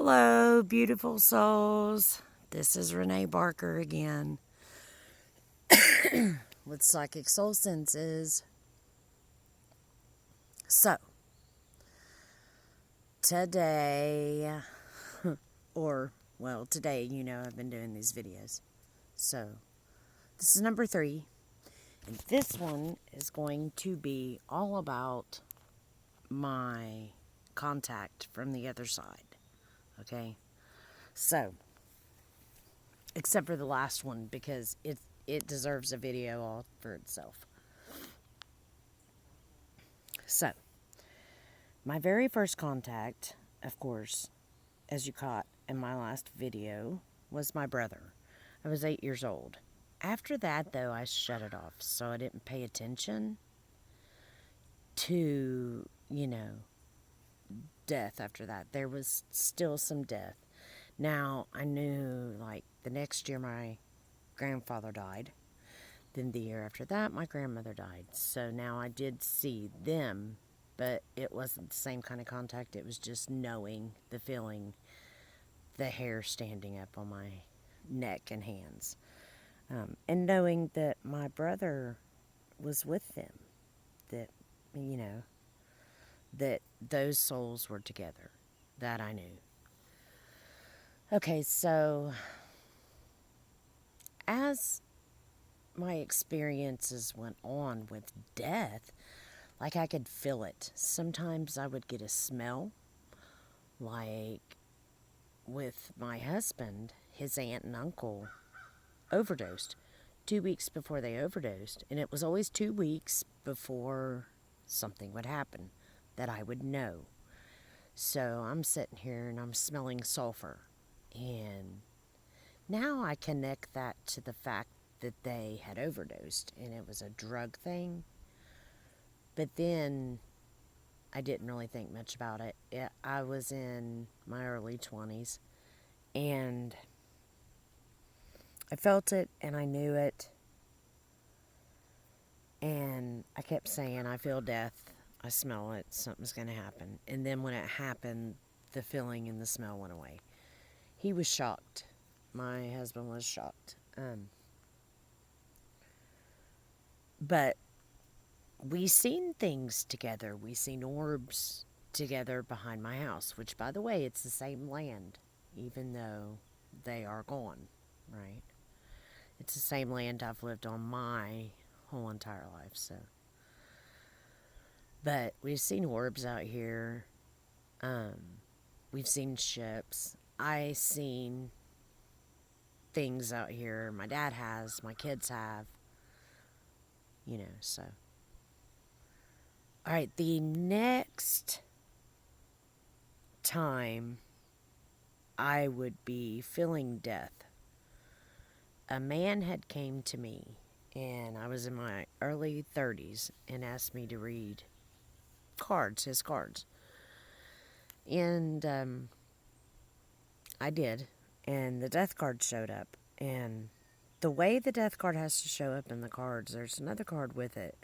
Hello, beautiful souls. This is Renee Barker again with Psychic Soul Senses. So, today, today, I've been doing these videos. So, this is number 3, and this one is going to be all about my contact from the other side. Okay? So, except for the last one, because it deserves a video all for itself. So, my very first contact, of course, as you caught in my last video, was my brother. I was 8 years old. After that, though, I shut it off, so I didn't pay attention to, death after that. There was still some death. Now, I knew, the next year my grandfather died. Then the year after that, my grandmother died. So now I did see them, but it wasn't the same kind of contact. It was just knowing, the feeling, the hair standing up on my neck and hands. And knowing that my brother was with them. That, that those souls were together. That I knew. Okay, so as my experiences went on with death, I could feel it. Sometimes I would get a smell, like with my husband, his aunt and uncle overdosed 2 weeks before they overdosed, and it was always 2 weeks before something would happen that I would know. So I'm sitting here and I'm smelling sulfur, and now I connect that to the fact that they had overdosed and it was a drug thing. But then I didn't really think much about it. I was in my early 20s, and I felt it and I knew it, and I kept saying, I feel death, I smell it, something's going to happen. And then when it happened, the feeling and the smell went away. He was shocked. My husband was shocked. But we seen things together. We seen orbs together behind my house, which, by the way, it's the same land, even though they are gone, right? It's the same land I've lived on my whole entire life, so. But we've seen orbs out here. We've seen ships. I seen things out here. My dad has. My kids have. So. All right, the next time I would be feeling death, a man had came to me, and I was in my early 30s, and asked me to read his cards. And I did, and the death card showed up. And the way the death card has to show up in the cards, there's another card with it,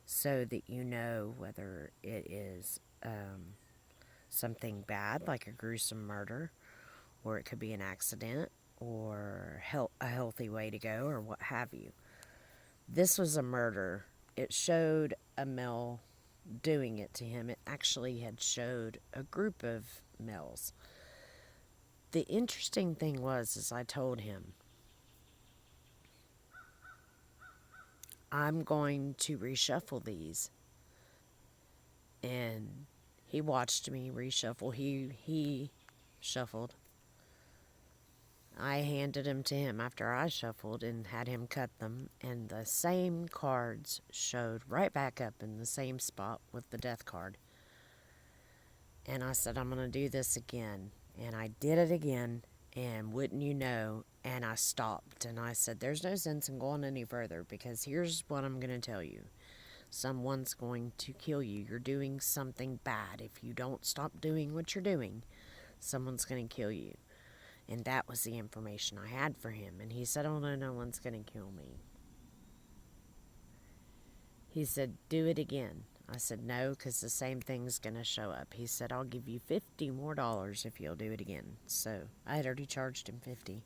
so that you know whether it is something bad, like a gruesome murder, or it could be an accident, or a healthy way to go, or what have you. This was a murder. It showed a male doing it to him. It actually had showed a group of males. The interesting thing was I told him, I'm going to reshuffle these. And he watched me reshuffle. He shuffled. I handed them to him after I shuffled and had him cut them. And the same cards showed right back up in the same spot with the death card. And I said, I'm going to do this again. And I did it again. And wouldn't you know, and I stopped. And I said, there's no sense in going any further, because here's what I'm going to tell you. Someone's going to kill you. You're doing something bad. If you don't stop doing what you're doing, someone's going to kill you. And that was the information I had for him. And he said, oh, no one's going to kill me. He said, do it again. I said, no, because the same thing's going to show up. He said, I'll give you $50 more if you'll do it again. So I had already charged him 50.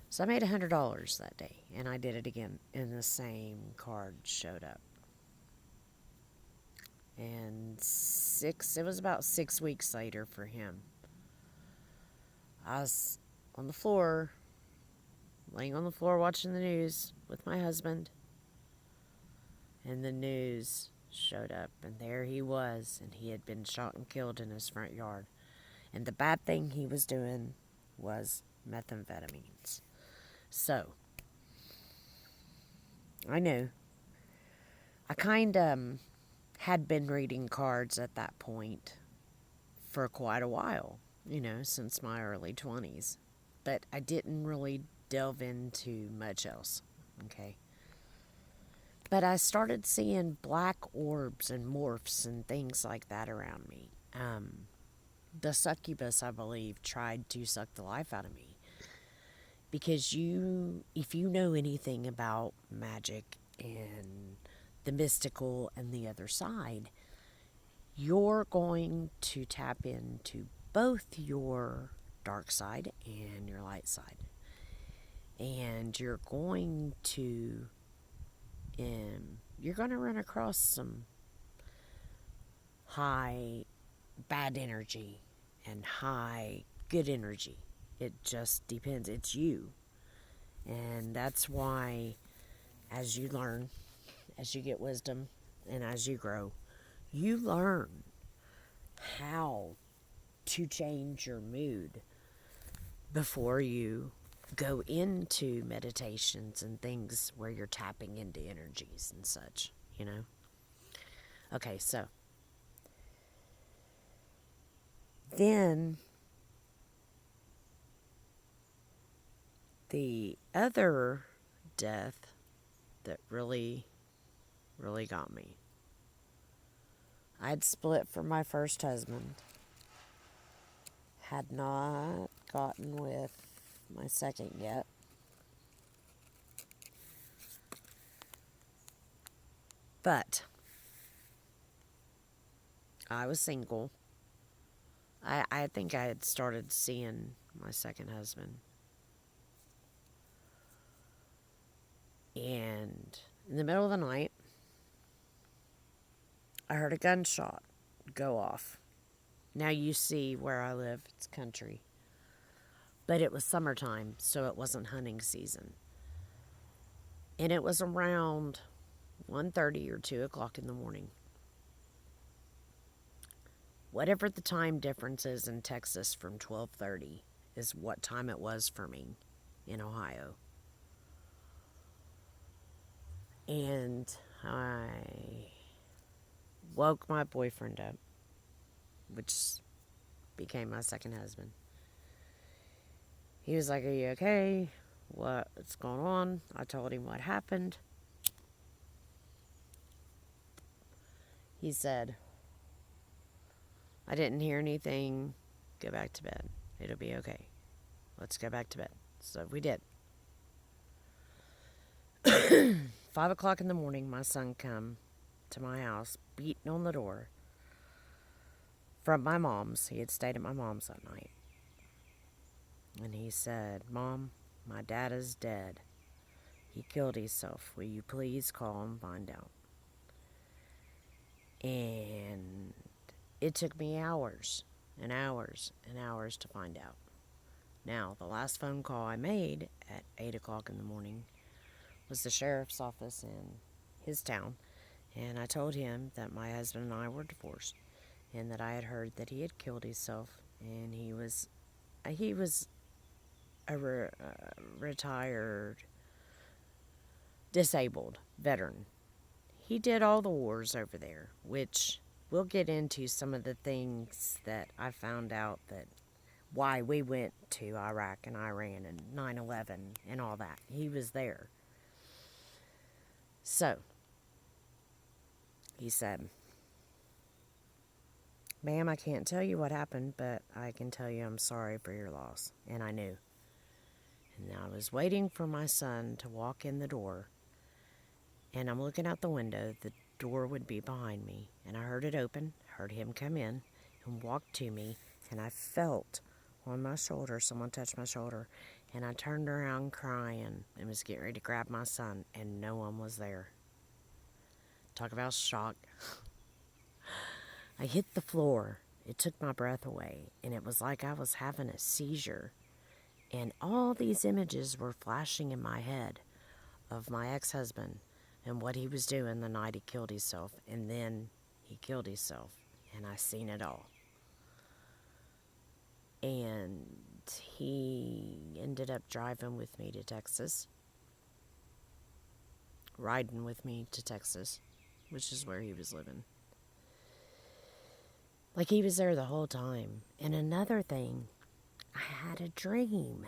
So I made $100 that day, and I did it again, and the same card showed up. And it was about 6 weeks later for him. I was on the floor, laying on the floor watching the news with my husband, and the news showed up, and there he was, and he had been shot and killed in his front yard. And the bad thing he was doing was methamphetamines. So, I knew. I kind of had been reading cards at that point for quite a while, since my early 20s. But I didn't really delve into much else, okay? But I started seeing black orbs and morphs and things like that around me. The succubus, I believe, tried to suck the life out of me. Because if you know anything about magic and the mystical and the other side, you're going to tap into both your dark side and your light side. And you're going to run across some high bad energy and high good energy. It just depends. It's you. And that's why, as you learn, as you get wisdom, and as you grow, you learn how to change your mood before you go into meditations and things where you're tapping into energies and such, Okay, so then the other death that really, really got me. I'd split from my first husband. Had not gotten with my second yet. But I was single. I think I had started seeing my second husband. And in the middle of the night, I heard a gunshot go off. Now you see where I live, it's country. But it was summertime, so it wasn't hunting season. And it was around 1:30 or 2 o'clock in the morning. Whatever the time difference is in Texas from 12:30 is what time it was for me in Ohio. And I woke my boyfriend up, which became my second husband. He was like, "Are you okay? What's going on?" I told him what happened. He said, "I didn't hear anything. Go back to bed. It'll be okay. Let's go back to bed." So we did. 5 o'clock in the morning, my son come to my house, beating on the door from my mom's. He had stayed at my mom's that night. And he said, "Mom, my dad is dead. He killed himself. Will you please call and find out?" And it took me hours and hours and hours to find out. Now, the last phone call I made at 8 o'clock in the morning was the sheriff's office in his town. And I told him that my husband and I were divorced and that I had heard that he had killed himself, and he was a retired disabled veteran. He did all the wars over there, which we'll get into some of the things that I found out that why we went to Iraq and Iran and 9/11 and all that. He was there. So, he said, "Ma'am, I can't tell you what happened, but I can tell you I'm sorry for your loss." And I knew. And I was waiting for my son to walk in the door. And I'm looking out the window. The door would be behind me, and I heard it open, heard him come in, and walk to me, and I felt on my shoulder, someone touched my shoulder, and I turned around crying and was getting ready to grab my son, and no one was there. Talk about shock. I hit the floor. It took my breath away, and it was like I was having a seizure. And all these images were flashing in my head of my ex-husband and what he was doing the night he killed himself, and then he killed himself, and I seen it all. And he ended up driving with me to Texas, riding with me to Texas, which is where he was living. Like, he was there the whole time. And another thing, I had a dream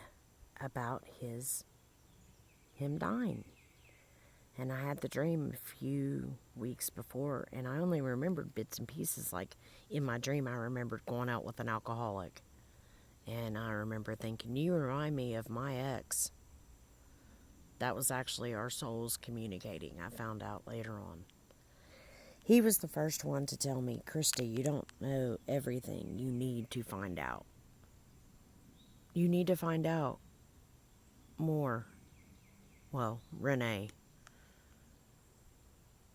about him dying. And I had the dream a few weeks before, and I only remembered bits and pieces. Like, in my dream, I remembered going out with an alcoholic. And I remember thinking, you remind me of my ex. That was actually our souls communicating, I found out later on. He was the first one to tell me, Christy, you don't know everything. You need to find out. You need to find out more. Well, Renee.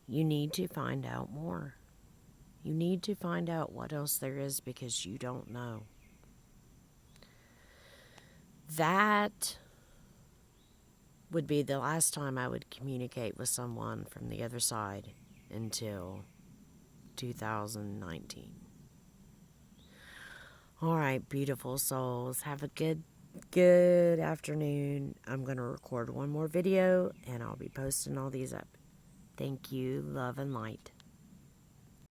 You need to find out more. You need to find out what else there is, because you don't know. That would be the last time I would communicate with someone from the other side until 2019. All right, beautiful souls. Have a good afternoon. I'm going to record one more video, and I'll be posting all these up. Thank you. Love and light.